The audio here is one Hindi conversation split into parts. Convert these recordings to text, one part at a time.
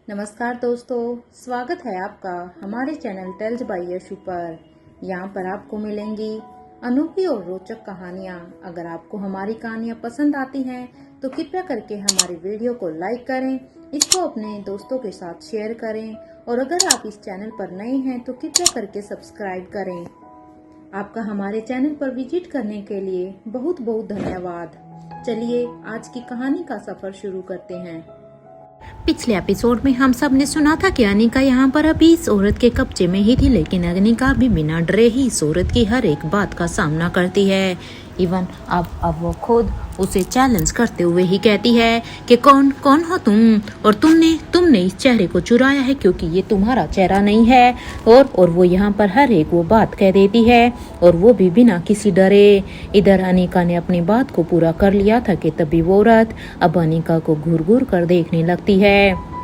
नमस्कार दोस्तों, स्वागत है आपका हमारे चैनल टेल्स बाय यशु पर। यहाँ पर आपको मिलेंगी अनोखी और रोचक कहानियाँ। अगर आपको हमारी कहानियाँ पसंद आती हैं तो कृपया करके हमारी वीडियो को लाइक करें, इसको अपने दोस्तों के साथ शेयर करें और अगर आप इस चैनल पर नए हैं तो कृपया करके सब्सक्राइब करें। आपका हमारे चैनल पर विजिट करने के लिए बहुत बहुत धन्यवाद। चलिए आज की कहानी का सफर शुरू करते हैं। पिछले एपिसोड में हम सब ने सुना था कि अनिका यहाँ पर अभी इस औरत के कब्जे में ही थी, लेकिन अनिका भी बिना डरे ही इस औरत की हर एक बात का सामना करती है। इवन अब वो खुद उसे चैलेंज करते हुए ही कहती है कि कौन कौन हो तुम और तुमने इस चेहरे को चुराया है क्योंकि ये तुम्हारा चेहरा नहीं है। और वो यहाँ पर हर एक वो बात कह देती है और वो भी बिना किसी डरे। इधर अनिका ने अपनी बात को पूरा कर लिया था कि तभी वो औरत अब अनिका को घूर घूर कर देखने लगती है।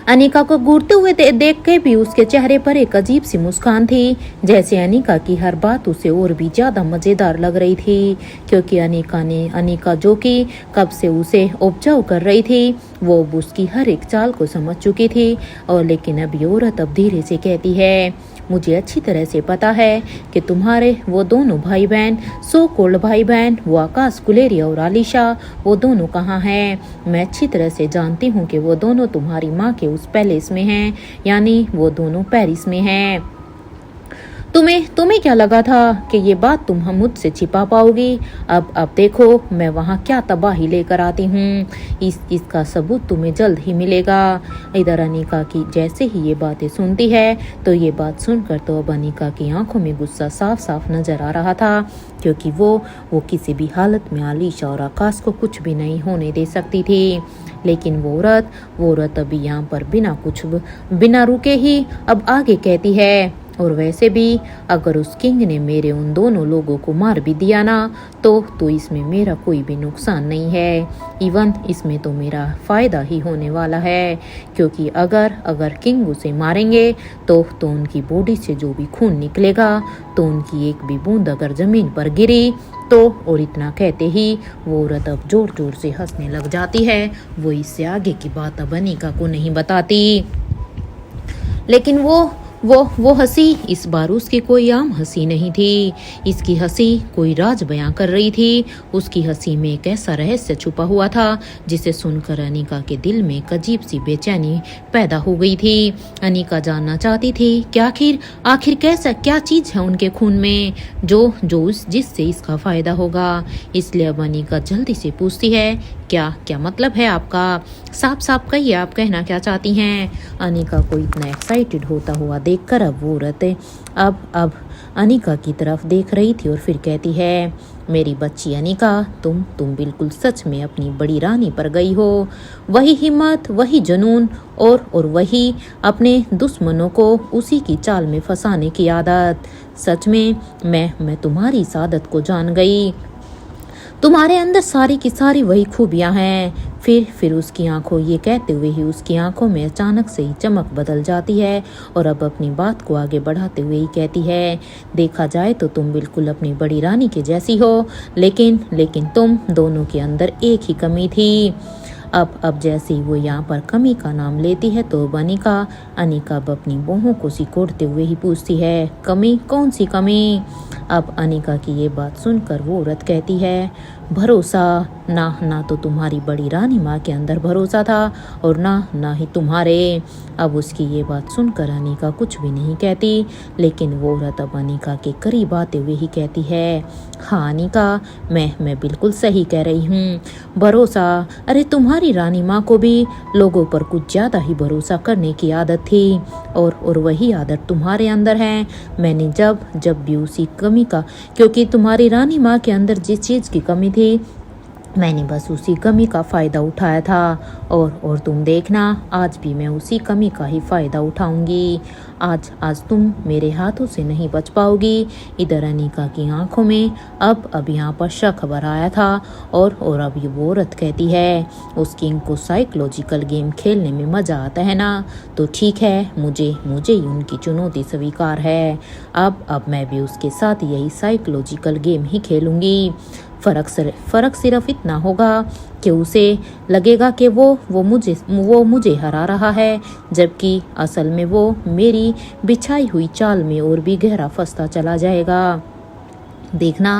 अनिका को घूरते हुए देख के भी उसके चेहरे पर एक अजीब सी मुस्कान थी, जैसे अनिका की हर बात उसे और भी ज्यादा मजेदार लग रही थी। क्योंकि अनिका जो कि कब से उसे ऑब्जर्व कर रही थी, वो उसकी हर एक चाल को समझ चुकी थी। और लेकिन अभी औरत अब धीरे से कहती है, मुझे अच्छी तरह से पता है कि तुम्हारे वो दोनों भाई बहन, सो कॉल्ड भाई बहन, वो आकाश गुलेरिया और आलिशा, वो दोनों कहाँ हैं। मैं अच्छी तरह से जानती हूँ कि वो दोनों तुम्हारी माँ के उस पैलेस में हैं, यानी वो दोनों पेरिस में हैं। तुम्हें क्या लगा था कि ये बात तुम हम मुझसे छिपा पाओगी। अब देखो मैं वहाँ क्या तबाही लेकर आती हूँ। इसका सबूत तुम्हें जल्द ही मिलेगा। इधर अनिका की जैसे ही ये बातें सुनती है तो ये बात सुनकर तो अब अनिका की आंखों में गुस्सा साफ साफ नजर आ रहा था, क्योंकि वो किसी भी हालत में आलिशा और आकाश को कुछ भी नहीं होने दे सकती थी। लेकिन वो औरत अभी यहाँ पर बिना रुके ही अब आगे कहती है, और वैसे भी अगर उस किंग ने मेरे उन दोनों लोगों को मार भी दिया ना तो इसमें मेरा कोई भी नुकसान नहीं है। इवन इसमें तो मेरा फायदा ही होने वाला है, क्योंकि अगर किंग उसे मारेंगे तो उनकी बॉडी से जो भी खून निकलेगा तो उनकी एक भी बूंद अगर जमीन पर गिरी तो, और इतना कहते ही वो औरत अब जोर जोर से हंसने लग जाती है। वो इससे आगे की बात अब अनिका को नहीं बताती, लेकिन वो हंसी इस बार उसकी कोई आम हंसी नहीं थी। इसकी हंसी कोई राज बयां कर रही थी। उसकी हंसी में एक ऐसा रहस्य छुपा हुआ था जिसे सुनकर अनिका के दिल में एक अजीब सी बेचैनी पैदा हो गई थी। अनिका जानना चाहती थी कि आखिर कैसा क्या चीज है उनके खून में जिससे इसका फायदा होगा। इसलिए अब अनिका जल्दी से पूछती है, क्या मतलब है आपका? साफ साफ कहिए, आप कहना क्या चाहती हैं। अनिका को इतना एक्साइटेड होता हुआ देखकर अब वो औरत अब अनिका की तरफ देख रही थी और फिर कहती है, मेरी बच्ची अनिका, तुम बिल्कुल सच में अपनी बड़ी रानी पर गई हो। वही हिम्मत, वही जुनून और वही अपने दुश्मनों को उसी की चाल में फंसाने की आदत। सच में मैं तुम्हारी इस आदत को जान गई। तुम्हारे अंदर सारी की सारी वही खूबियां हैं। फिर उसकी आंखों, ये कहते हुए ही उसकी आंखों में अचानक से ही चमक बदल जाती है और अब अपनी बात को आगे बढ़ाते हुए ही कहती है, देखा जाए तो तुम बिल्कुल अपनी बड़ी रानी के जैसी हो, लेकिन तुम दोनों के अंदर एक ही कमी थी। अब जैसे ही वो यहाँ पर कमी का नाम लेती है तो अनिका अब अपनी बाहों को सिकोड़ते हुए ही पूछती है, कमी? कौन सी कमी? अब अनिका की ये बात सुनकर वो औरत कहती है, भरोसा। ना तो तुम्हारी बड़ी रानी माँ के अंदर भरोसा था और ना ही तुम्हारे। अब उसकी ये बात सुनकर अनिका कुछ भी नहीं कहती, लेकिन वो औरत अब अनिका के करीब आते हुए ही कहती है, हाँ अनिका, मैं बिल्कुल सही कह रही हूँ। भरोसा? अरे तुम्हारी रानी माँ को भी लोगों पर कुछ ज्यादा ही भरोसा करने की आदत थी और वही आदत तुम्हारे अंदर है। मैंने जब भी उसी कमी का, क्योंकि तुम्हारी रानी माँ के अंदर जिस चीज की कमी थी मैंने बस उसी कमी का फायदा उठाया था और तुम देखना आज भी मैं उसी कमी का ही फायदा उठाऊंगी। आज तुम मेरे हाथों से नहीं बच पाओगी। इधर अनिका की आंखों में अब यहाँ पर शक भर आया था और अब ये वो औरत कहती है, उस किंग को साइकोलॉजिकल गेम खेलने में मजा आता है ना, तो ठीक है, मुझे ही उनकी चुनौती स्वीकार है। अब मैं भी उसके साथ यही साइकोलॉजिकल गेम ही खेलूंगी। फर्क सिर्फ इतना होगा कि उसे लगेगा कि वो मुझे हरा रहा है, जबकि असल में वो मेरी बिछाई हुई चाल में और भी गहरा फंसता चला जाएगा। देखना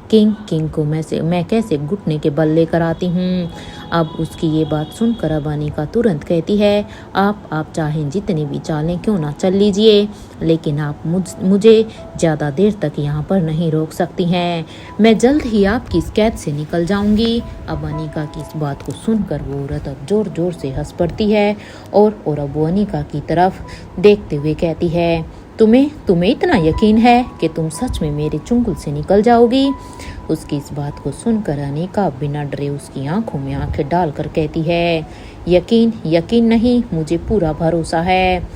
किंग को मैं कैसे घुटने के बल लेकर आती हूँ। अब उसकी ये बात सुनकर अब अनीका तुरंत कहती है, आप चाहें जितनी भी चालें क्यों ना चल लीजिए, लेकिन आप मुझे ज़्यादा देर तक यहाँ पर नहीं रोक सकती हैं। मैं जल्द ही आपकी इस कैद से निकल जाऊंगी। अब अनीका की इस बात को सुनकर वो औरत अब जोर जोर से हंस पड़ती है और अब वो अनीका की तरफ देखते हुए कहती है, तुम्हें इतना यकीन है कि तुम सच में मेरे चुंगल से निकल जाओगी? उसकी इस बात को सुनकर अनीका बिना डरे उसकी आंखों में आंखें डालकर कहती है, यकीन नहीं, मुझे पूरा भरोसा है।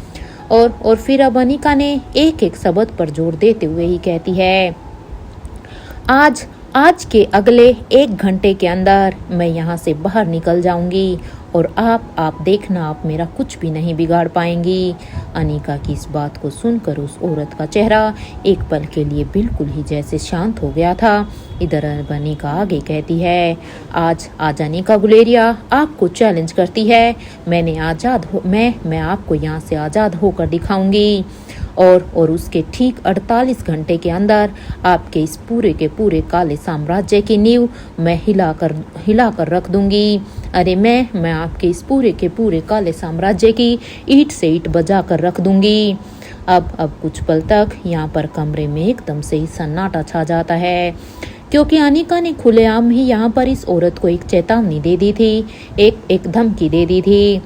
और फिर अब अनीका ने एक एक शब्द पर जोर देते हुए ही कहती है, आज के अगले 1 घंटे के अंदर मैं यहाँ से बाहर निकल जाऊंगी और आप देखना, आप मेरा कुछ भी नहीं बिगाड़ पाएंगी। अनीका की इस बात को सुनकर उस औरत का चेहरा एक पल के लिए बिल्कुल ही जैसे शांत हो गया था। इधर अनीका आगे कहती है, आज अनीका गुलेरिया आपको चैलेंज करती है। मैं आपको यहाँ से आज़ाद होकर दिखाऊंगी और उसके ठीक 48 घंटे के अंदर आपके इस पूरे के पूरे काले साम्राज्य की नींव मैं हिलाकर रख दूंगी। अरे मैं आपके इस पूरे के पूरे काले साम्राज्य की ईंट से ईंट बजा कर रख दूंगी। अब कुछ पल तक यहाँ पर कमरे में एकदम से ही सन्नाटा छा जाता है, क्योंकि अनीका ने खुलेआम ही यहाँ पर इस औरत को एक चेतावनी दे दी थी, एक धमकी दे दी थी।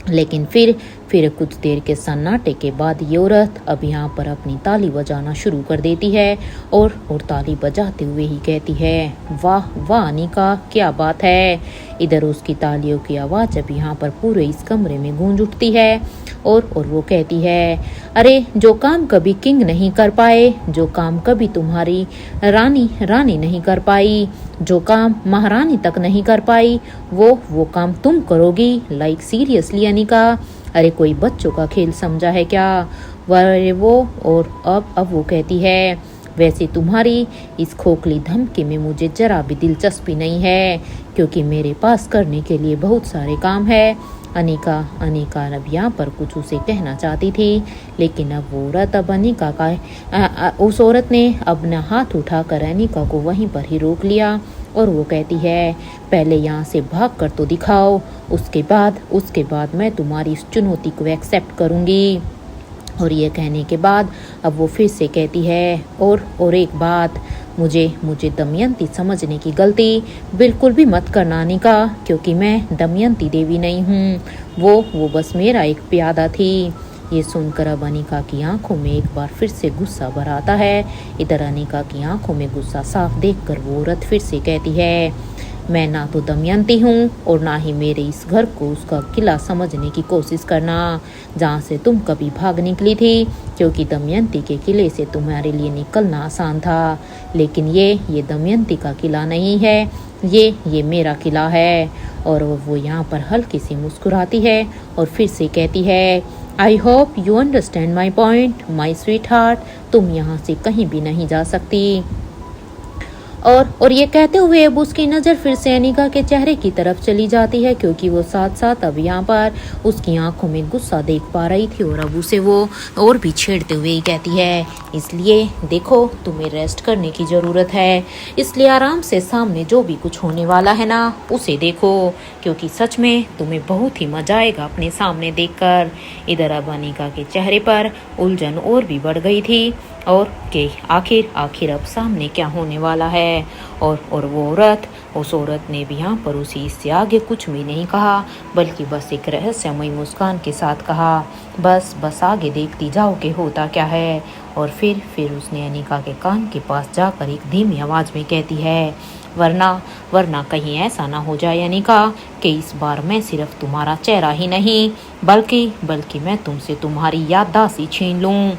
लेकिन फिर कुछ देर के सन्नाटे के बाद ये औरत अब यहाँ पर अपनी ताली बजाना शुरू कर देती है और ताली बजाते हुए ही कहती है, वाह अनीका, क्या बात है। इधर उसकी तालियों की आवाज़ अब यहाँ पर पूरे इस कमरे में गूंज उठती है और वो कहती है, अरे जो काम कभी किंग नहीं कर पाए, जो काम कभी तुम्हारी रानी नहीं कर पाई, जो काम महारानी तक नहीं कर पाई, वो काम तुम करोगी। लाइक सीरियसली अनीका, अरे कोई बच्चों का खेल समझा है क्या? वो और अब वो कहती है, वैसे तुम्हारी इस खोखली धमकी में मुझे जरा भी दिलचस्पी नहीं है, क्योंकि मेरे पास करने के लिए बहुत सारे काम है। अनीका अब यहाँ पर कुछ उसे कहना चाहती थी, लेकिन अब वो औरत उस औरत ने अपना हाथ उठाकर अनीका को वहीं पर ही रोक लिया और वो कहती है, पहले यहाँ से भाग कर तो दिखाओ, उसके बाद मैं तुम्हारी इस चुनौती को एक्सेप्ट करूँगी। और ये कहने के बाद अब वो फिर से कहती है, और एक बात, मुझे दमयंती समझने की गलती बिल्कुल भी मत करना अनीका, क्योंकि मैं दमयंती देवी नहीं हूँ, वो बस मेरा एक प्यादा थी। ये सुनकर अब अनीका की आंखों में एक बार फिर से गुस्सा भर आता है। इधर अनीका की आंखों में गुस्सा साफ देखकर वो औरत फिर से कहती है, मैं ना तो दमयंती हूँ और ना ही मेरे इस घर को उसका किला समझने की कोशिश करना, जहाँ से तुम कभी भाग निकली थी, क्योंकि दमयंती के किले से तुम्हारे लिए निकलना आसान था। लेकिन ये दमयंती का किला नहीं है, ये मेरा किला है। और वो यहाँ पर हल्की सी मुस्कुराती है और फिर से कहती है, I hope you understand my point my sweet heart, तुम यहाँ से कहीं भी नहीं जा सकती। और ये कहते हुए अब उसकी नज़र फिर से अनीका के चेहरे की तरफ चली जाती है, क्योंकि वो साथ साथ अब यहाँ पर उसकी आंखों में गुस्सा देख पा रही थी और अब उसे वो और भी छेड़ते हुए ही कहती है, इसलिए देखो, तुम्हें रेस्ट करने की ज़रूरत है, इसलिए आराम से सामने जो भी कुछ होने वाला है ना उसे देखो, क्योंकि सच में तुम्हें बहुत ही मजा आएगा अपने सामने देखकर। इधर अब अनीका के चेहरे पर उलझन और भी बढ़ गई थी और कि आखिर अब सामने क्या होने वाला है। और वो उस औरत ने भी यहाँ पर उसी इससे आगे कुछ भी नहीं कहा, बल्कि बस एक रहस्यमयी मुस्कान के साथ कहा, बस आगे देखती जाओ कि होता क्या है। और फिर उसने अनीका के कान के पास जाकर एक धीमी आवाज़ में कहती है, वरना कहीं ऐसा ना हो जाए अनीका कि इस बार मैं सिर्फ तुम्हारा चेहरा ही नहीं बल्कि मैं तुमसे तुम्हारी याददाश्त ही छीन लूँ।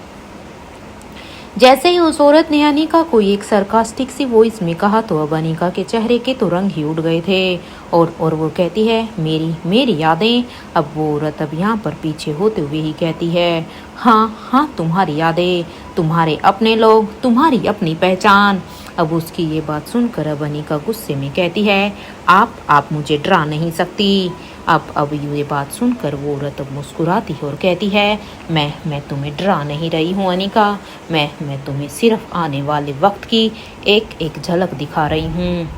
जैसे ही उस औरत ने अनिका को एक सरकास्टिक सी वॉइस में कहा तो अब अनिका के चेहरे के तो रंग ही उड़ गए थे। और वो कहती है, मेरी मेरी यादें। अब वो औरत अब यहाँ पर पीछे होते हुए ही कहती है, हाँ हाँ तुम्हारी यादें, तुम्हारे अपने लोग, तुम्हारी अपनी पहचान। अब उसकी ये बात सुनकर अब अनिका गुस्से में कहती है, आप मुझे डरा नहीं सकती। अब ये बात सुनकर वो औरत अब मुस्कुराती है और कहती है, मैं तुम्हें डरा नहीं रही हूँ अनिका, मैं तुम्हें सिर्फ आने वाले वक्त की एक झलक दिखा रही हूँ।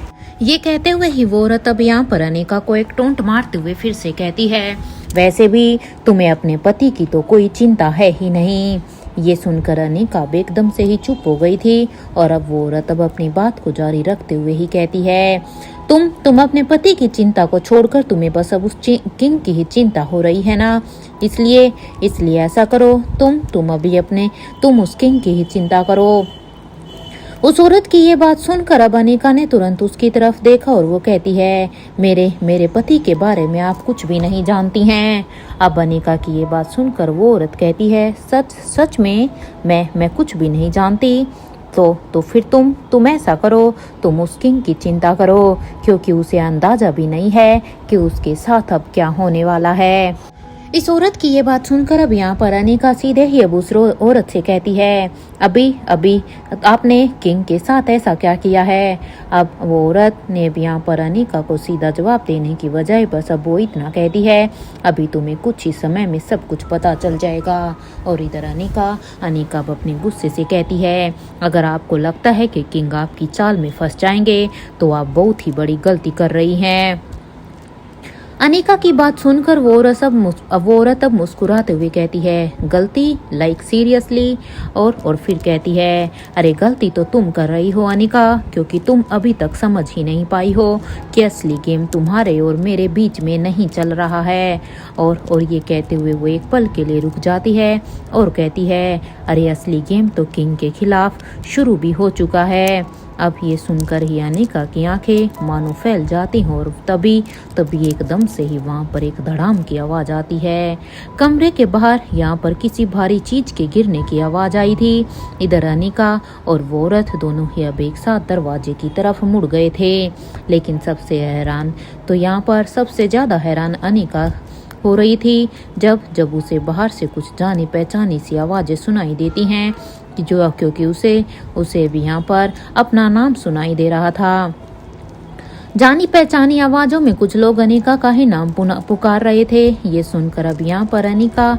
ये कहते हुए ही वो औरत अब यहाँ पर अनिका को एक टोंट मारते हुए फिर से कहती है, वैसे भी तुम्हें अपने पति की तो कोई चिंता है ही नहीं। ये सुनकर अनिका एकदम से ही चुप हो गई थी और अब वो औरत अब अपनी बात को जारी रखते हुए ही कहती है, तुम अपने पति की चिंता को छोड़कर तुम्हें बस अब उस किंग की ही चिंता हो रही है ना। इसलिए ऐसा करो, तुम उस किंग की ही चिंता करो। उस औरत की ये बात सुनकर अब अनिका ने तुरंत उसकी तरफ देखा और वो कहती है, मेरे पति के बारे में आप कुछ भी नहीं जानती हैं। अब अनिका की ये बात सुनकर वो औरत कहती है, सच में मैं कुछ भी नहीं जानती। तो फिर तुम ऐसा करो, तुम उस किंग की चिंता करो, क्योंकि उसे अंदाजा भी नहीं है कि उसके साथ अब क्या होने वाला है। इस औरत की ये बात सुनकर अब यहाँ पर अनिका सीधे ही अब उस औरत से कहती है, अभी आपने किंग के साथ ऐसा क्या किया है। अब वो औरत ने अब यहाँ पर अनिका को सीधा जवाब देने की बजाय बस अब वो इतना कहती है, अभी तुम्हें कुछ ही समय में सब कुछ पता चल जाएगा। और इधर अनिका अब अपने गुस्से से कहती है, अगर आपको लगता है कि किंग आपकी चाल में फंस जाएंगे तो आप बहुत ही बड़ी गलती कर रही हैं। अनिका की बात सुनकर वो औरत अब मुस्कुराते हुए कहती है, गलती लाइक सीरियसली। और फिर कहती है, अरे गलती तो तुम कर रही हो अनिका, क्योंकि तुम अभी तक समझ ही नहीं पाई हो कि असली गेम तुम्हारे और मेरे बीच में नहीं चल रहा है। और ये कहते हुए वो एक पल के लिए रुक जाती है और कहती है, अरे असली गेम तो किंग के खिलाफ शुरू भी हो चुका है। अब ये सुनकर ही अनिका की आंखें मानो फैल जाती हैं और तभी एकदम से ही वहाँ पर एक धड़ाम की आवाज आती है। कमरे के बाहर यहाँ पर किसी भारी चीज के गिरने की आवाज आई थी। इधर अनिका और वो औरत दोनों ही अब एक साथ दरवाजे की तरफ मुड़ गए थे। लेकिन सबसे ज्यादा हैरान अनिका हो रही थी जब उसे बाहर से कुछ जानी पहचानी सी आवाजें सुनाई देती हैं, क्योंकि उसे भी यहाँ पर अपना नाम सुनाई दे रहा था। जानी पहचानी आवाजों में कुछ लोग अनिका का ही नाम पुकार रहे थे। ये सुनकर अब यहाँ पर अनिका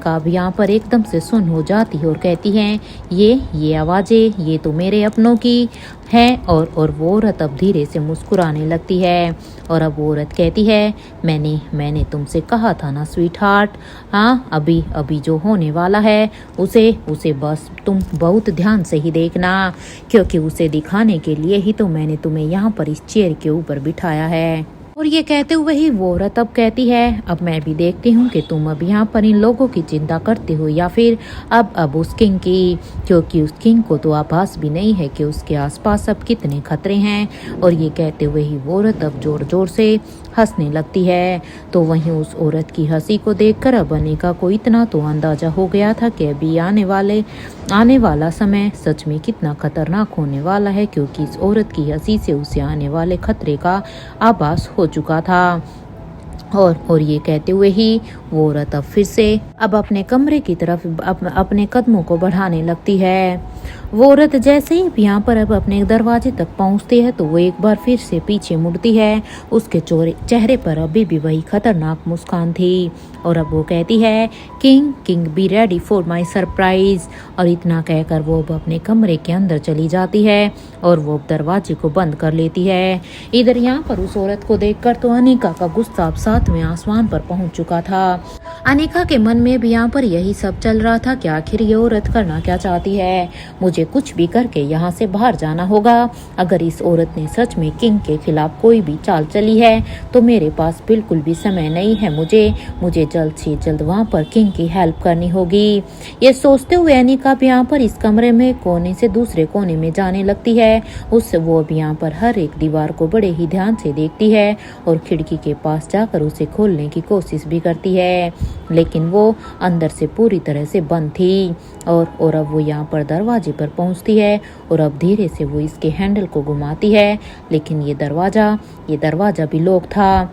अब यहाँ पर एकदम से सुन हो जाती है और कहती है, ये आवाजें ये तो मेरे अपनों की है। और वो औरत अब धीरे से मुस्कुराने लगती है और अब वो औरत कहती है, मैंने तुमसे कहा था ना स्वीट हार्ट, हाँ अभी जो होने वाला है उसे बस तुम बहुत ध्यान से ही देखना, क्योंकि उसे दिखाने के लिए ही तो मैंने तुम्हें यहाँ पर इस चेयर के ऊपर बिठाया है। और ये कहते हुए ही वो औरत अब कहती है, अब मैं भी देखती हूँ कि तुम अब यहाँ पर इन लोगों की चिंता करते हो या फिर अब उस किंग की, क्योंकि उस किंग को तो आभास भी नहीं है कि उसके आसपास अब कितने खतरे हैं। और ये कहते हुए ही वो औरत अब जोर जोर से हंसने लगती है। तो वहीं उस औरत की हंसी को देखकर अब अनिका को इतना तो अंदाजा हो गया था कि अभी आने वाला समय सच में कितना खतरनाक होने वाला है, क्योंकि इस औरत की हंसी से उसे आने वाले खतरे का आभास हो चुका था। और ये कहते हुए ही वो औरत अब फिर से अब अपने कमरे की तरफ अपने कदमों को बढ़ाने लगती है। वो औरत जैसे ही यहाँ पर अब अपने दरवाजे तक पहुँचती है तो वो एक बार फिर से पीछे मुड़ती है। उसके चेहरे पर अभी भी वही खतरनाक मुस्कान थी और अब वो कहती है, king be ready for my surprise. और इतना कहकर वो अब अपने कमरे के अंदर चली जाती है और वो दरवाजे को बंद कर लेती है। इधर यहाँ पर उस औरत को देखकर तो अनिका का गुस्सा अब 7वें आसमान पर पहुंच चुका था। अनिका के मन में भी यहाँ पर यही सब चल रहा था कि आखिर ये औरत करना क्या चाहती है। मुझे कुछ भी करके यहाँ से बाहर जाना होगा। अगर इस औरत ने सच में किंग के खिलाफ कोई भी चाल चली है तो मेरे पास बिल्कुल भी समय नहीं है। मुझे जल्द से जल्द वहाँ पर किंग की हेल्प करनी होगी। ये सोचते हुए अनिका भी यहाँ पर इस कमरे में कोने से दूसरे कोने में जाने लगती है। वो भी यहाँ पर हर एक दीवार को बड़े ही ध्यान से देखती है और खिड़की के पास जाकर उसे खोलने की कोशिश भी करती है। लेकिन वो अंदर से पूरी तरह से बंद थी। और अब वो यहाँ पर दरवाजे पर पहुँचती है और अब धीरे से वो इसके हैंडल को घुमाती है, लेकिन ये दरवाज़ा भी लॉक था।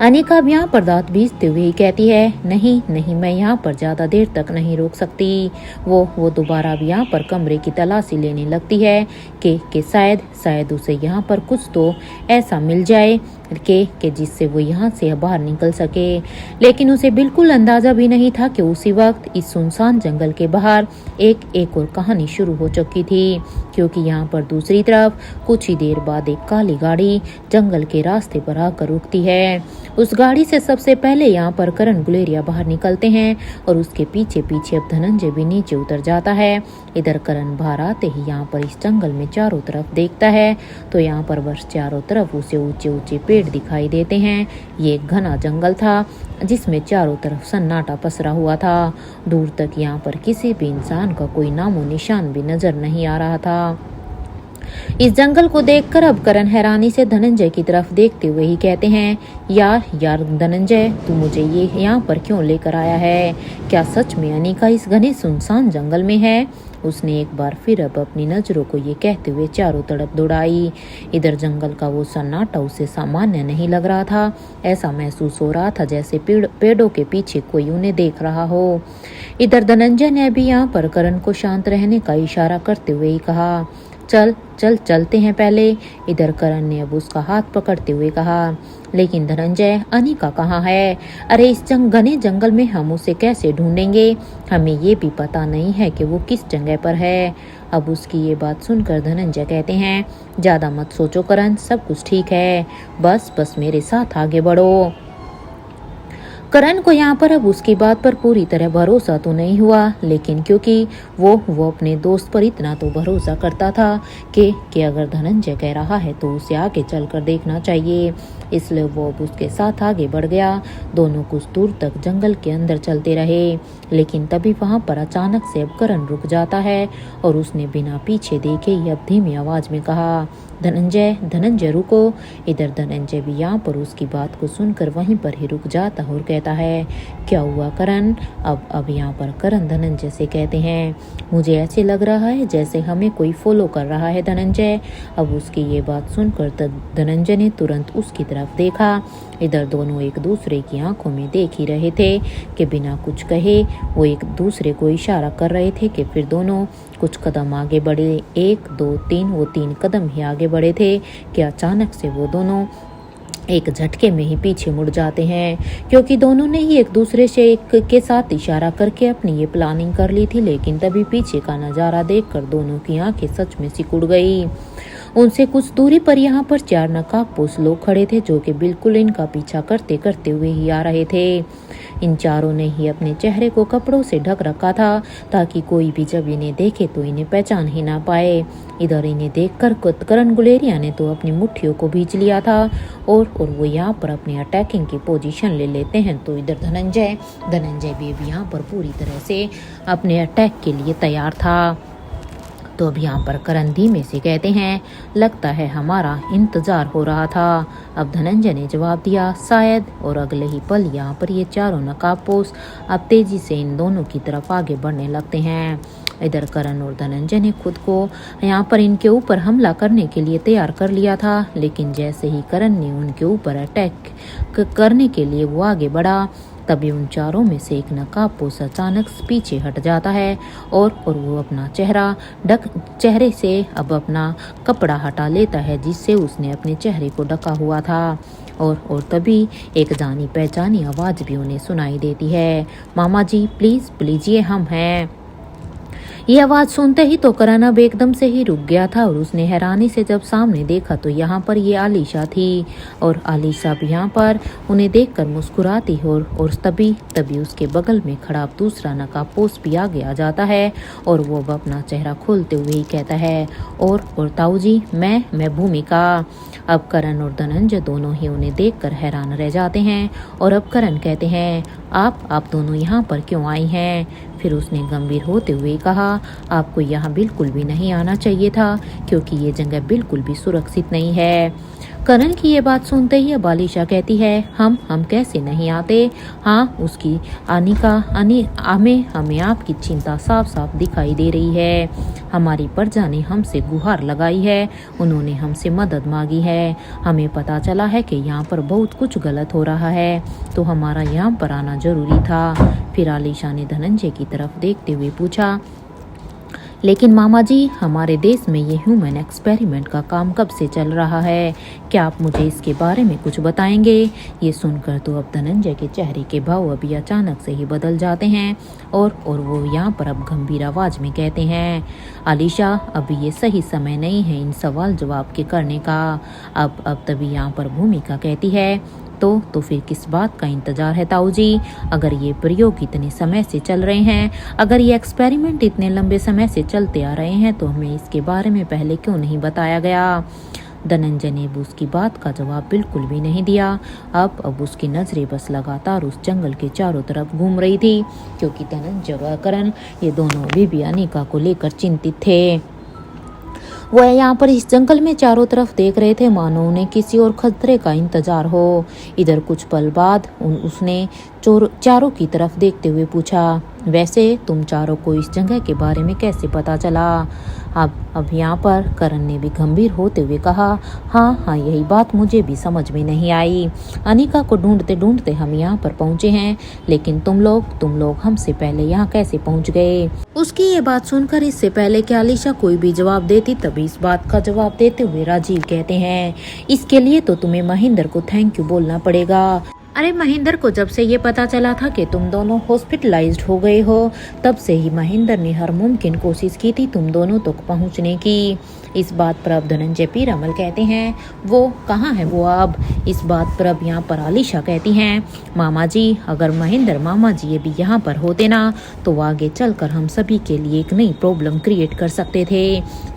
अनिका अब यहाँ पर दांत बीसते हुए ही कहती है, नहीं नहीं, मैं यहाँ पर ज़्यादा देर तक नहीं रुक सकती। वो दोबारा अब यहाँ पर कमरे की तलाशी लेने लगती है कि शायद उसे यहाँ पर कुछ तो ऐसा मिल जाए कि जिससे वो यहाँ से बाहर निकल सके। लेकिन उसे बिल्कुल अंदाज़ा भी नहीं था कि उसी वक्त इस सुनसान जंगल के बाहर एक और कहानी शुरू हो चुकी थी, क्योंकि यहाँ पर दूसरी तरफ कुछ ही देर बाद एक काली गाड़ी जंगल के रास्ते पर आकर रुकती है। उस गाड़ी से सबसे पहले यहाँ पर करण गुलेरिया बाहर निकलते हैं और उसके पीछे पीछे अब धनंजय भी नीचे उतर जाता है। इधर करण बाहर आते ही यहाँ पर इस जंगल में चारों तरफ देखता है तो यहाँ पर बस चारों तरफ उसे ऊंचे ऊंचे पेड़ दिखाई देते हैं। ये एक घना जंगल था जिसमें चारों तरफ सन्नाटा पसरा हुआ था। दूर तक यहाँ पर किसी भी इंसान का कोई नामो निशान भी नजर नहीं आ रहा था। इस जंगल को देखकर अब करण हैरानी से धनंजय की तरफ देखते हुए ही कहते हैं, यार धनंजय, तू मुझे ये यहाँ पर क्यों लेकर आया है? क्या सच में अनिका इस घने सुनसान जंगल में है? उसने एक बार फिर अब अपनी नजरों को ये कहते हुए चारों तरफ दौड़ाई। इधर जंगल का वो सन्नाटा उसे सामान्य नहीं लग रहा था। ऐसा महसूस हो रहा था जैसे पेड़ों के पीछे कोई उन्हें देख रहा हो। इधर धनंजय ने भी यहाँ पर करण को शांत रहने का इशारा करते हुए ही कहा, चलते हैं पहले। इधर करण ने अब उसका हाथ पकड़ते हुए कहा, लेकिन धनंजय, अनिका कहाँ है? अरे इस घने जंगल में हम उसे कैसे ढूंढेंगे? हमें ये भी पता नहीं है कि वो किस जगह पर है। अब उसकी ये बात सुनकर धनंजय कहते हैं, ज्यादा मत सोचो करण, सब कुछ ठीक है, बस मेरे साथ आगे बढ़ो। करण को यहाँ पर अब उसकी बात पर पूरी तरह भरोसा तो नहीं हुआ, लेकिन क्योंकि वो अपने दोस्त पर इतना तो भरोसा करता था कि अगर धनंजय कह रहा है तो उसे आगे चलकर देखना चाहिए, इसलिए वो अब उसके साथ आगे बढ़ गया। दोनों कुछ दूर तक जंगल के अंदर चलते रहे, लेकिन तभी वहां पर अचानक से अब करण रुक जाता है और उसने बिना पीछे देखे ही अब धीमी आवाज में कहा, धनंजय रुको। इधर धनंजय भी यहाँ पर उसकी बात को सुनकर वहीं पर ही रुक जाता और कहता है, क्या हुआ करण? अब यहाँ पर करण धनंजय से कहते हैं, मुझे ऐसे लग रहा है जैसे हमें कोई फॉलो कर रहा है धनंजय। अब उसकी ये बात सुनकर धनंजय ने तुरंत उसकी तरफ देखा। इधर दोनों एक दूसरे की आंखों में देख ही रहे थे कि बिना कुछ कहे वो एक दूसरे को इशारा कर रहे थे कि फिर दोनों कुछ कदम आगे बढ़े। 1 2 3, वो 3 कदम ही आगे बढ़े थे कि अचानक से वो दोनों एक झटके में ही पीछे मुड़ जाते हैं, क्योंकि दोनों ने ही एक दूसरे से एक के साथ इशारा करके अपनी ये प्लानिंग कर ली थी। लेकिन तभी पीछे का नजारा देखकर दोनों की आंखें सच में सिकुड़ गई। उनसे कुछ दूरी पर यहाँ पर 4 नकाबपोश लोग खड़े थे जो कि बिल्कुल इनका पीछा करते करते हुए ही आ रहे थे। इन चारों ने ही अपने चेहरे को कपड़ों से ढक रखा था ताकि कोई भी जब इन्हें देखे तो इन्हें पहचान ही ना पाए। इधर इन्हें देखकर करण गुलेरिया ने तो अपनी मुट्ठियों को भींच लिया था और वो यहाँ पर अपनी अटैकिंग की पोजीशन ले लेते हैं। तो इधर धनंजय भी यहाँ पर पूरी तरह से अपने अटैक के लिए तैयार था। तो अब यहाँ पर करण धीमे से कहते हैं, लगता है हमारा इंतजार हो रहा था। अब धनंजय ने जवाब दिया, शायद। और अगले ही पल यहाँ पर ये चारों नकाबपोश अब तेजी से इन दोनों की तरफ आगे बढ़ने लगते हैं। इधर करण और धनंजय ने खुद को यहाँ पर इनके ऊपर हमला करने के लिए तैयार कर लिया था, लेकिन जैसे ही करण ने उनके ऊपर अटैक करने के लिए वो आगे बढ़ा, तभी उन चारों में से एक नकाबपोश अचानक पीछे हट जाता है और वो अपना चेहरे से अब अपना कपड़ा हटा लेता है जिससे उसने अपने चेहरे को ढका हुआ था। और तभी एक जानी पहचानी आवाज भी उन्हें सुनाई देती है, मामा जी प्लीज ये हम हैं। ये आवाज सुनते ही तो करण अब एकदम से ही रुक गया था और उसने हैरानी से जब सामने देखा तो यहाँ पर ये आलिशा थी और आलिशा भी यहाँ पर उन्हें देखकर मुस्कुराती और तभी उसके बगल में खड़ा दूसरा नकाबपोश भी आगे आ जाता है और वो अब अपना चेहरा खोलते हुए ही कहता है, और ताऊ जी, मैं भूमिका। अब करण और धनंजय दोनों ही उन्हें देखकर हैरान रह जाते हैं और अब करण कहते हैं, आप दोनों यहाँ पर क्यों आई हैं? फिर उसने गंभीर होते हुए कहा, आपको यहाँ बिल्कुल भी नहीं आना चाहिए था, क्योंकि ये जगह बिल्कुल भी सुरक्षित नहीं है। करण की ये बात सुनते ही अब आलिशा कहती है, हम कैसे नहीं आते। हाँ, उसकी हमें आपकी चिंता साफ साफ दिखाई दे रही है। हमारी प्रजा ने हमसे गुहार लगाई है, उन्होंने हमसे मदद मांगी है। हमें पता चला है कि यहाँ पर बहुत कुछ गलत हो रहा है, तो हमारा यहाँ पर आना जरूरी था। फिर आलिशा ने धनंजय की तरफ देखते हुए पूछा, लेकिन मामा जी, हमारे देश में ये ह्यूमन एक्सपेरिमेंट का काम कब से चल रहा है? क्या आप मुझे इसके बारे में कुछ बताएंगे? ये सुनकर तो अब धनंजय के चेहरे के भाव अभी अचानक से ही बदल जाते हैं और वो यहाँ पर अब गंभीर आवाज में कहते हैं, आलिशा, अभी ये सही समय नहीं है इन सवाल जवाब के करने का। अब तभी यहाँ पर भूमिका कहती है, तो फिर किस बात का इंतजार है ताऊ जी? अगर ये प्रयोग इतने समय से चल रहे हैं, अगर ये एक्सपेरिमेंट इतने लंबे समय से चलते आ रहे हैं, तो हमें इसके बारे में पहले क्यों नहीं बताया गया? धनंजय ने उसकी बात का जवाब बिल्कुल भी नहीं दिया। अब उसकी नजरें बस लगातार उस जंगल के चारों तरफ घूम रही थी, क्योंकि धनंजय व करण ये दोनों भी अनिका को लेकर चिंतित थे। वह यहाँ पर इस जंगल में चारों तरफ देख रहे थे, मानो उन्हें किसी और खतरे का इंतजार हो। इधर कुछ पल बाद उसने चारों की तरफ देखते हुए पूछा, वैसे तुम चारों को इस जगह के बारे में कैसे पता चला? अब यहाँ पर करण ने भी गंभीर होते हुए कहा, हाँ, यही बात मुझे भी समझ में नहीं आई। अनिका को ढूंढते ढूंढते हम यहाँ पर पहुँचे हैं, लेकिन तुम लोग हमसे पहले यहाँ कैसे पहुँच गए? उसकी ये बात सुनकर इससे पहले कि आलिशा कोई भी जवाब देती, तभी इस बात का जवाब देते हुए राजीव कहते हैं, इसके लिए तो तुम्हें महेंद्र को थैंक यू बोलना पड़ेगा। अरे महेंद्र को जब से ये पता चला था कि तुम दोनों हॉस्पिटलाइज्ड हो गए हो, तब से ही महेंद्र ने हर मुमकिन कोशिश की थी तुम दोनों तक पहुंचने की। इस बात पर अब धनंजय पीरामल कहते हैं, वो कहाँ है वो अब? इस बात पर अब यहाँ पर आलिशा कहती हैं, मामा जी, अगर महेंद्र मामा जी ये भी यहाँ पर होते ना, तो आगे चलकर हम सभी के लिए एक नई प्रॉब्लम क्रिएट कर सकते थे।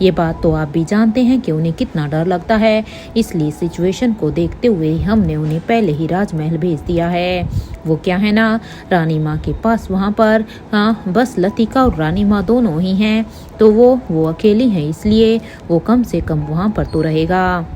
ये बात तो आप भी जानते हैं कि उन्हें कितना डर लगता है, इसलिए सिचुएशन को देखते हुए हमने उन्हें पहले ही राजमहल भेज दिया है। वो क्या है ना, रानी माँ के पास वहाँ पर बस लतिका और रानी माँ दोनों ही हैं, तो वो अकेली हैं, इसलिए वो कम से कम वहाँ पर तो रहेगा।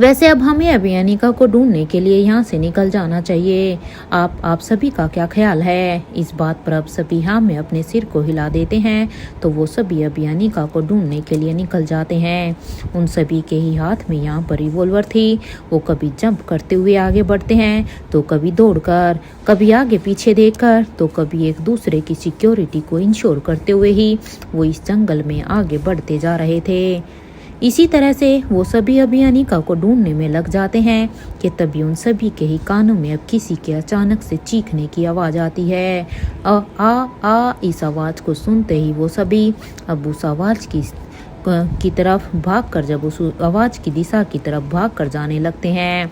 वैसे अब हमें अभी अनिका को ढूंढने के लिए यहाँ से निकल जाना चाहिए। आप सभी का क्या ख्याल है? इस बात पर अब सभी हाँ में अपने सिर को हिला देते हैं, तो वो सभी अभी अनिका को ढूंढने के लिए निकल जाते हैं। उन सभी के ही हाथ में यहाँ पर रिवॉल्वर थी। वो कभी जंप करते हुए आगे बढ़ते हैं, तो कभी दौड़कर, कभी आगे पीछे देखकर, तो कभी एक दूसरे की सिक्योरिटी को इंश्योर करते हुए ही वो इस जंगल में आगे बढ़ते जा रहे थे। इसी तरह से वो सभी अभी अनिका को ढूंढने में लग जाते हैं कि तभी उन सभी के ही कानों में अब किसी के अचानक से चीखने की आवाज़ आती है। आ इस आवाज़ को सुनते ही वो सभी अब उस आवाज़ की तरफ भागकर, जब उस आवाज़ की दिशा की तरफ भागकर जाने लगते हैं।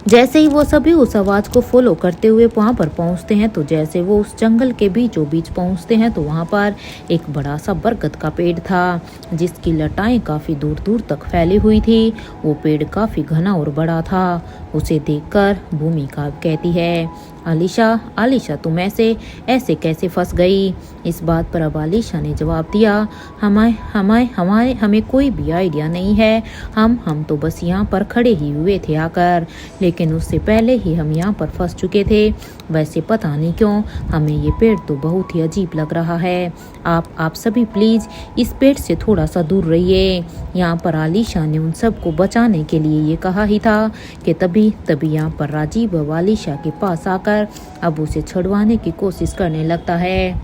जैसे ही वो सभी उस आवाज़ को फॉलो करते हुए वहाँ पर पहुँचते हैं, तो जैसे वो उस जंगल के बीचों बीच पहुँचते हैं, तो वहाँ पर एक बड़ा सा बरगद का पेड़ था, जिसकी लताएं काफ़ी दूर दूर तक फैली हुई थी। वो पेड़ काफ़ी घना और बड़ा था। उसे देखकर भूमिका कहती है, आलिशा तुम ऐसे कैसे फंस गई? इस बात पर अब आलिशा ने जवाब दिया, हमें कोई भी आइडिया नहीं है। हम तो बस यहाँ पर खड़े ही हुए थे आकर, लेकिन उससे पहले ही हम यहाँ पर फंस चुके थे। वैसे पता नहीं क्यों हमें ये पेड़ तो बहुत ही अजीब लग रहा है। आप सभी प्लीज इस पेड़ से थोड़ा सा दूर रहिए। यहाँ पर आलिशा ने उन सबको बचाने के लिए ये कहा ही था कि तभी यहाँ पर राजीव अब आलिशा के पास आकर अब उसे छुड़वाने की कोशिश करने लगता है,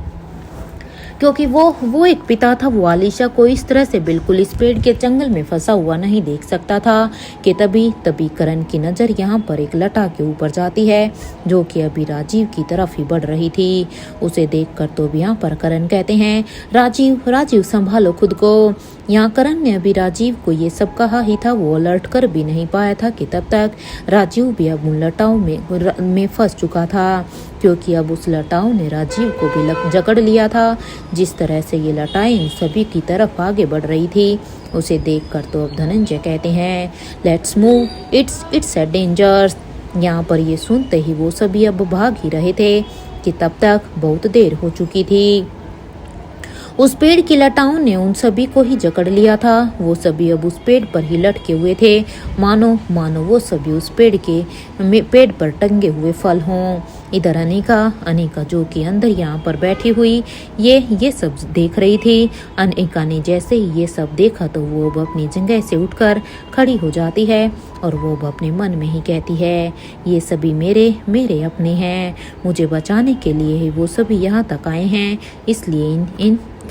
क्योंकि वो एक पिता था। वो आलिशा को इस तरह से बिल्कुल इस पेड़ के जंगल में फंसा हुआ नहीं देख सकता था कि तभी करण की नज़र यहाँ पर एक लता के ऊपर जाती है, जो कि अभी राजीव की तरफ ही बढ़ रही थी। उसे देखकर तो भी यहाँ पर करण कहते हैं, राजीव संभालो खुद को। यहाँ करण ने अभी राजीव को ये सब कहा ही था, वो अलर्ट कर भी नहीं पाया था कि तब तक राजीव भी अब उन लताओं में फंस चुका था, क्योंकि अब उस लताओं ने राजीव को भी जकड़ लिया था। जिस तरह से ये लताएं इन सभी की तरफ आगे बढ़ रही थी, उसे देखकर तो अब धनंजय कहते हैं, let's move, it's a danger. यहाँ पर ये सुनते ही वो सभी अब भाग ही रहे थे कि तब तक बहुत देर हो चुकी थी। उस पेड़ की लताओं ने उन सभी को ही जकड़ लिया था। वो सभी अब उस पेड़ पर ही लटके हुए थे, मानो मानो वो सभी उस पेड़ पर टंगे हुए फल हों। इधर अनिका जो कि अंदर यहाँ पर बैठी हुई ये सब देख रही थी। अनिका ने जैसे ही ये सब देखा तो वो अब अपनी जगह से उठकर खड़ी हो जाती है और वो अब अपने मन में ही कहती है, ये सभी मेरे अपने हैं, मुझे बचाने के लिए ही वो सभी यहाँ तक आए हैं, इसलिए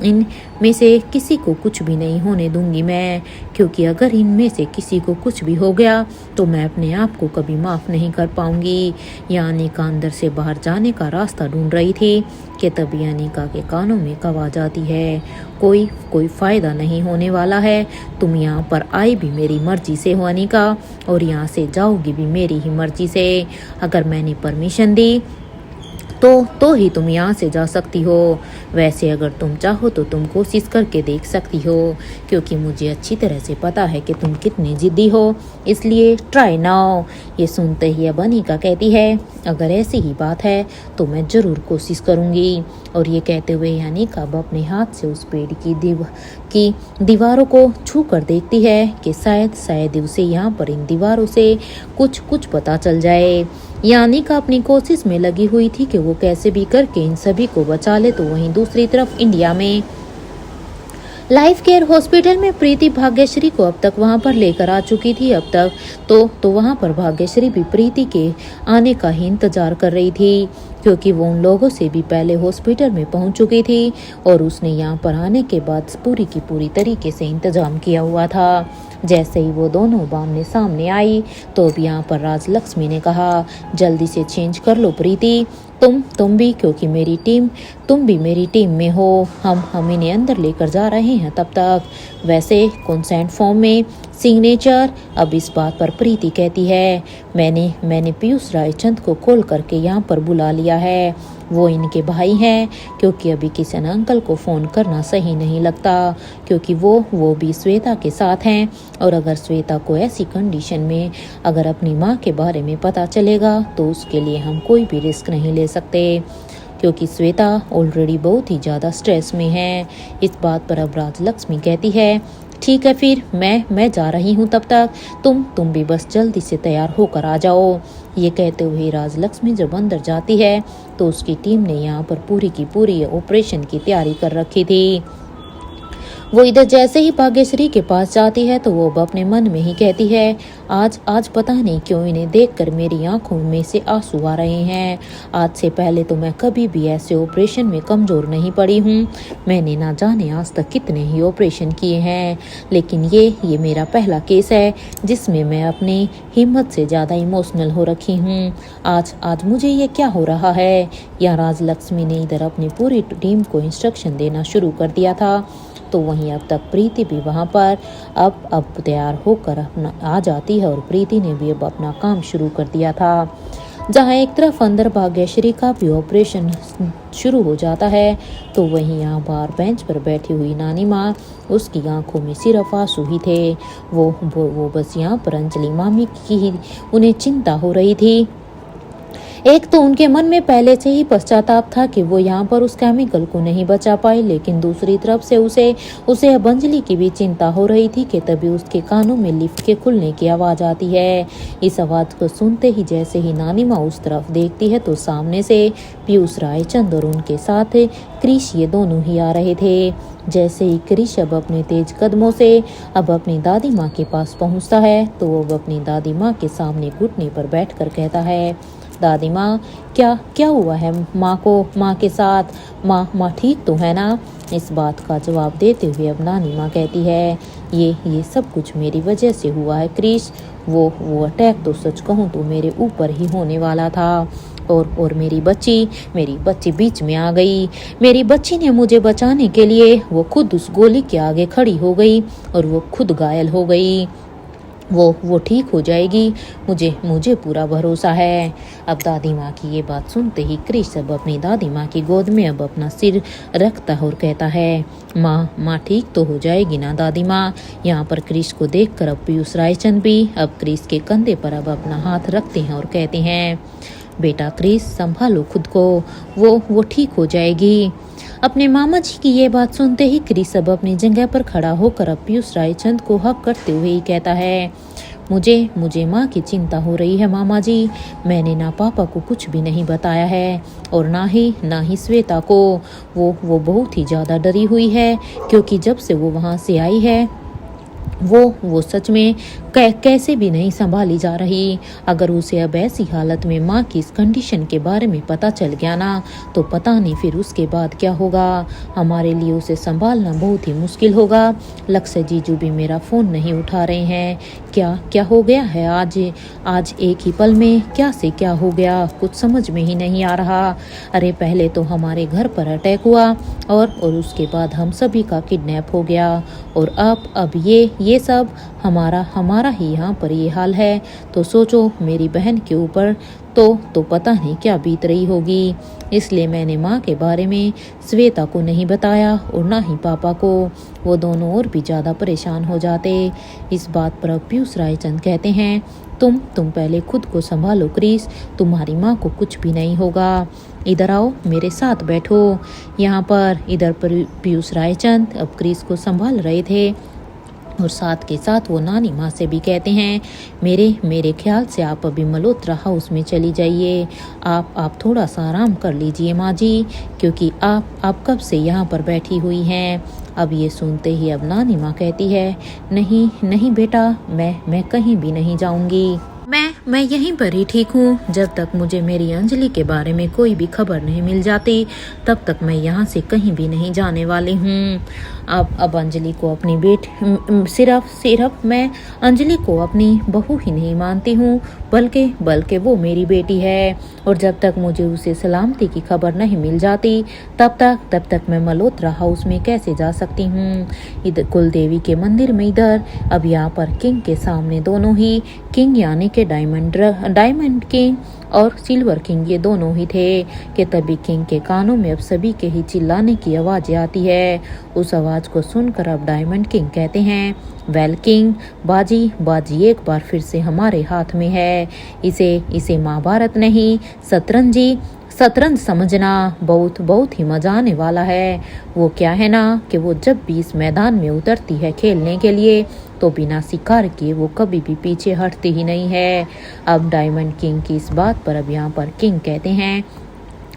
इन में से किसी को कुछ भी नहीं होने दूंगी मैं, क्योंकि अगर इनमें से किसी को कुछ भी हो गया तो मैं अपने आप को कभी माफ़ नहीं कर पाऊंगी। या अनिका अंदर से बाहर जाने का रास्ता ढूंढ रही थी कि तभी अनिका के कानों में एक आवाज़ आती है, कोई फ़ायदा नहीं होने वाला है, तुम यहाँ पर आई भी मेरी मर्जी से हो अनिका, और यहाँ से जाओगी भी मेरी ही मर्जी से। अगर मैंने परमिशन दी तो ही तुम यहाँ से जा सकती हो। वैसे अगर तुम चाहो तो तुम कोशिश करके देख सकती हो, क्योंकि मुझे अच्छी तरह से पता है कि तुम कितनी जिद्दी हो, इसलिए ट्राई नाउ। ये सुनते ही अब अनिका कहती है, अगर ऐसी ही बात है तो मैं ज़रूर कोशिश करूँगी। और ये कहते हुए अनिका अब अपने हाथ से उस पेड़ की दीवारों को छू कर देखती है कि शायद उसे यहाँ पर इन दीवारों से कुछ पता चल जाए। अनिका अपनी कोशिश में लगी हुई थी कि वो कैसे भी करके इन सभी को बचा ले। तो वहीं दूसरी तरफ इंडिया में लाइफ केयर हॉस्पिटल में प्रीति भाग्यश्री को अब तक वहां पर लेकर आ चुकी थी। अब तक तो वहां पर भाग्यश्री भी प्रीति के आने का ही इंतजार कर रही थी, क्योंकि वो उन लोगों से भी पहले हॉस्पिटल में पहुंच चुकी थी और उसने यहाँ पर आने के बाद पूरी की पूरी तरीके से इंतजाम किया हुआ था। जैसे ही वो दोनों आमने सामने आई तो अब यहाँ पर राजलक्ष्मी ने कहा, जल्दी से चेंज कर लो प्रीति, तुम भी, क्योंकि तुम भी मेरी टीम में हो। हम इन्हें अंदर लेकर जा रहे हैं तब तक। वैसे कंसेंट फॉर्म में सिग्नेचर। अब इस बात पर प्रीति कहती है, मैंने पीयूष रायचंद को कॉल करके यहाँ पर बुला लिया है, वो इनके भाई हैं, क्योंकि अभी किशन अंकल को फ़ोन करना सही नहीं लगता, क्योंकि वो भी श्वेता के साथ हैं। और अगर श्वेता को ऐसी कंडीशन में अगर अपनी माँ के बारे में पता चलेगा तो उसके लिए हम कोई भी रिस्क नहीं ले सकते, क्योंकि श्वेता ऑलरेडी बहुत ही ज़्यादा स्ट्रेस में है। इस बात पर अब राजलक्ष्मी कहती है, ठीक है फिर मैं जा रही हूँ, तब तक तुम भी बस जल्दी से तैयार होकर आ जाओ। ये कहते हुए राजलक्ष्मी जब अंदर जाती है तो उसकी टीम ने यहाँ पर पूरी की पूरी ऑपरेशन की तैयारी कर रखी थी। वो इधर जैसे ही भाग्यश्री के पास जाती है तो वो अब अपने मन में ही कहती है, आज पता नहीं क्यों इन्हें देखकर मेरी आंखों में से आंसू आ रहे हैं। आज से पहले तो मैं कभी भी ऐसे ऑपरेशन में कमज़ोर नहीं पड़ी हूँ। मैंने ना जाने आज तक कितने ही ऑपरेशन किए हैं, लेकिन ये मेरा पहला केस है जिसमें मैं अपनी हिम्मत से ज़्यादा इमोशनल हो रखी हूँ। आज मुझे ये क्या हो रहा है। या राजलक्ष्मी ने इधर अपनी पूरी टीम को इंस्ट्रक्शन देना शुरू कर दिया था। तो वहीं अब तक प्रीति भी वहां पर अब तैयार होकर अपना आ जाती है और प्रीति ने भी अब अपना काम शुरू कर दिया था। जहां एक तरफ अंदर भाग्यश्री का भी ऑपरेशन शुरू हो जाता है तो वहीं यहाँ बाहर बेंच पर बैठी हुई नानी माँ, उसकी आंखों में सिर्फ आंसू ही थे। वो बस यहाँ पर अंजलि मामी की ही उन्हें चिंता हो रही थी। एक तो उनके मन में पहले से ही पश्चाताप था कि वो यहाँ पर उस केमिकल को नहीं बचा पाए, लेकिन दूसरी तरफ से उसे अब अंजलि की भी चिंता हो रही थी कि तभी उसके कानों में लिफ्ट के खुलने की आवाज़ आती है। इस आवाज़ को सुनते ही जैसे ही नानी माँ उस तरफ देखती है तो सामने से पीयूष रायचंद और उनके साथ क्रिश ये दोनों ही आ रहे थे। जैसे ही क्रिश अब अपने तेज कदमों से अब अपनी दादी माँ के पास पहुँचता है तो वो अब अपनी दादी माँ के सामने घुटने पर बैठकर कहता है, दादी माँ क्या हुआ है माँ के साथ, माँ ठीक तो है ना। इस बात का जवाब देते हुए अब नानी माँ कहती है, ये सब कुछ मेरी वजह से हुआ है क्रिश। वो अटैक तो सच कहूँ तो मेरे ऊपर ही होने वाला था और मेरी बच्ची बीच में आ गई। मेरी बच्ची ने मुझे बचाने के लिए वो खुद उस गोली के आगे खड़ी हो गई और वो खुद घायल हो गई। वो ठीक हो जाएगी, मुझे पूरा भरोसा है। अब दादी माँ की ये बात सुनते ही क्रिश अब अपनी दादी माँ की गोद में अब अपना सिर रखता है और कहता है, माँ ठीक तो हो जाएगी ना दादी माँ। यहाँ पर क्रिश को देखकर अब पीयूष रायचंद भी अब क्रिश के कंधे पर अब अपना हाथ रखते हैं और कहते हैं, बेटा क्रिस, संभालो खुद को, वो ठीक हो जाएगी। अपने मामा जी की ये बात सुनते ही क्रिस अब अपनी जगह पर खड़ा होकर अब पीयूष रायचंद को हक करते हुए ही कहता है, मुझे माँ की चिंता हो रही है मामा जी। मैंने ना पापा को कुछ भी नहीं बताया है और ना ही श्वेता को। वो बहुत ही ज़्यादा डरी हुई है, क्योंकि जब से वो वहाँ से आई है वो सच में कैसे भी नहीं संभाली जा रही। अगर उसे अब ऐसी हालत में माँ की इस कंडीशन के बारे में पता चल गया ना, तो पता नहीं फिर उसके बाद क्या होगा। हमारे लिए उसे संभालना बहुत ही मुश्किल होगा। लक्ष्य जीजू भी मेरा फ़ोन नहीं उठा रहे हैं। क्या हो गया है आज एक ही पल में क्या से क्या हो गया, कुछ समझ में ही नहीं आ रहा। अरे पहले तो हमारे घर पर अटैक हुआ और उसके बाद हम सभी का किडनैप हो गया, और अब ये सब हमारा ही यहाँ पर ये हाल है। तो सोचो मेरी बहन के ऊपर तो पता नहीं क्या बीत रही होगी। इसलिए मैंने माँ के बारे में श्वेता को नहीं बताया और ना ही पापा को। वो दोनों और भी ज़्यादा परेशान हो जाते। इस बात पर अब पीयूष रायचंद कहते हैं, तुम पहले खुद को संभालो क्रिस, तुम्हारी माँ को कुछ भी नहीं होगा। इधर आओ, मेरे साथ बैठो। यहाँ पर इधर पर पीयूष रायचंद अब क्रिस को संभाल रहे थे और साथ के साथ वो नानी माँ से भी कहते हैं, मेरे ख्याल से आप अभी मल्होत्रा हाउस में चली जाइए। आप थोड़ा सा आराम कर लीजिए माँ जी, क्योंकि आप कब से यहाँ पर बैठी हुई हैं। अब ये सुनते ही अब नानी माँ कहती है, नहीं बेटा, मैं कहीं भी नहीं जाऊँगी। मैं यहीं पर ही ठीक हूँ। जब तक मुझे मेरी अंजलि के बारे में कोई भी खबर नहीं मिल जाती, तब तक मैं यहाँ से कहीं भी नहीं जाने वाली हूँ। अब अंजलि को अपनी सिर्फ मैं अंजलि को अपनी बहू ही नहीं मानती हूँ, बल्कि वो मेरी बेटी है। और जब तक मुझे उसे सलामती की खबर नहीं मिल जाती, तब तक मैं मल्होत्रा हाउस में कैसे जा सकती हूँ। इधर कुलदेवी के मंदिर में इधर अब यहाँ पर किंग के सामने दोनों ही किंग यानी के डायमंड किंग और सिल्वर किंग ये दोनों ही थे कि तभी किंग के कानों में अब सभी के ही चिल्लाने की आवाज़ आती है। उस आवाज़ को सुनकर अब डायमंड किंग कहते हैं, वेल किंग, बाजी एक बार फिर से हमारे हाथ में है। इसे महाभारत नहीं शतरंज समझना बहुत ही मजा आने वाला है। वो क्या है ना कि वो जब भी इस मैदान में उतरती है खेलने के लिए, तो बिना शिकार किए वो कभी भी पीछे हटती ही नहीं है। अब डायमंड किंग की इस बात पर अब यहाँ पर किंग कहते हैं,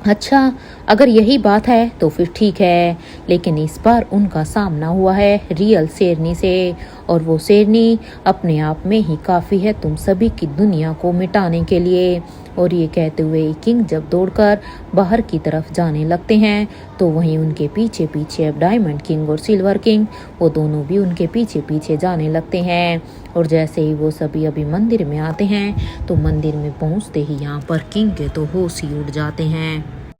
अच्छा अगर यही बात है तो फिर ठीक है, लेकिन इस बार उनका सामना हुआ है रियल शेरनी से, और वो शेरनी अपने आप में ही काफ़ी है तुम सभी की दुनिया को मिटाने के लिए। और ये कहते हुए किंग जब दौड़कर बाहर की तरफ जाने लगते हैं, तो वहीं उनके पीछे अब डायमंड किंग और सिल्वर किंग वो दोनों भी उनके पीछे जाने लगते हैं। और जैसे ही वो सभी अभी मंदिर में आते हैं, तो मंदिर में पहुंचते ही यहाँ पर किंग के तो होश ही उड़ जाते हैं।